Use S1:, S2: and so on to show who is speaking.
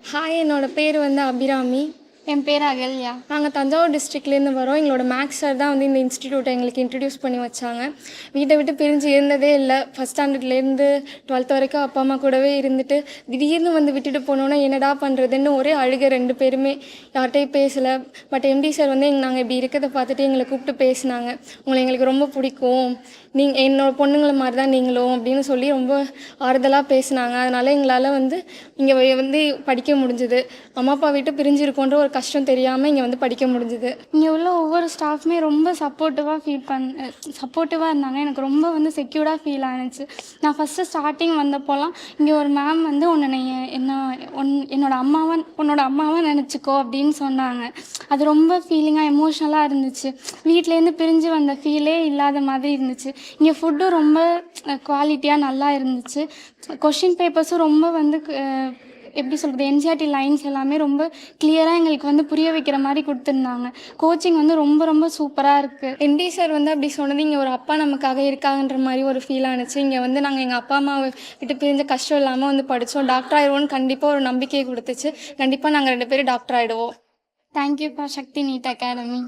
S1: Hi, என்னோட பேர் வந்து அபிராமி.
S2: என் பேர் அகல்யா.
S1: நாங்கள் தஞ்சாவூர் டிஸ்ட்ரிக்ட்லேருந்து வரோம். எங்களோட மேக்ஸ் சார் தான் வந்து இந்த இன்ஸ்டிடியூட்டை எங்களுக்கு இன்ட்ரடியூஸ் பண்ணி வச்சாங்க. வீட்டை விட்டு பிரிஞ்சு இருந்ததே இல்லை. ஃபஸ்ட் ஸ்டாண்டர்ட்லேருந்து 12th வரைக்கும் அப்பா அம்மா கூடவே இருந்துட்டு திடீர்னு வந்து விட்டுட்டு போனோன்னா என்னடா பண்ணுறதுன்னு ஒரே அழுக. 2 பேருமே யார்கிட்டையும் பேசலை. பட் எம்டி சார் வந்து நாங்கள் இப்படி இருக்கிறத பார்த்துட்டு எங்களை கூப்பிட்டு பேசினாங்க. உங்களை எங்களுக்கு ரொம்ப பிடிக்கும், நீங்கள் என்னோட பொண்ணுங்களை மாதிரி தான் நீங்களும் அப்படின்னு சொல்லி ரொம்ப ஆறுதலாக பேசினாங்க. அதனால் எங்களால் வந்து இங்கே வந்து படிக்க முடிஞ்சுது. அம்மா அப்பா விட்டு பிரிஞ்சிருக்கோன்ற ஒரு கஷ்டம் தெரியாமல் இங்கே வந்து படிக்க முடிஞ்சுது.
S2: இங்கே உள்ள ஒவ்வொரு ஸ்டாஃப்மே ரொம்ப சப்போர்ட்டிவாக இருந்தாங்க. எனக்கு ரொம்ப வந்து செக்யூர்டாக ஃபீல் ஆனிச்சு. நான் ஃபஸ்ட்டு ஸ்டார்டிங் வந்தப்போலாம் இங்கே ஒரு மேம் வந்து என்னோட அம்மாவை நினச்சிக்கோ அப்படின்னு சொன்னாங்க. அது ரொம்ப ஃபீலிங்காக எமோஷ்னலாக இருந்துச்சு. வீட்டிலேருந்து பிரிஞ்சு வந்த ஃபீலே இல்லாத மாதிரி இருந்துச்சு. இங்கே ஃபுட்டும் ரொம்ப குவாலிட்டியாக நல்லா இருந்துச்சு. கொஷின் பேப்பர்ஸும் ரொம்ப வந்து எப்படி சொல்கிறது, என்சிஆர்டி லைன்ஸ் எல்லாமே ரொம்ப கிளியராக எங்களுக்கு வந்து புரிய வைக்கிற மாதிரி கொடுத்துருந்தாங்க. கோச்சிங் வந்து ரொம்ப ரொம்ப சூப்பராக இருக்குது.
S1: எம்டி சார் வந்து அப்படி சொன்னது இங்கே ஒரு அப்பா நமக்காக இருக்காங்கன்ற மாதிரி ஒரு ஃபீல் ஆனிச்சு. இங்கே வந்து நாங்கள் எங்கள் அப்பா அம்மாவை விட்டு பிரிஞ்ச கஷ்டம் இல்லாமல் வந்து படித்தோம். டாக்டர் ஆகிடுவோன்னு கண்டிப்பாக ஒரு நம்பிக்கையை கொடுத்துச்சு. கண்டிப்பாக நாங்கள் 2 பேரும் டாக்டர் ஆகிடுவோம்.
S2: Thank you for Sakthi NEET academy.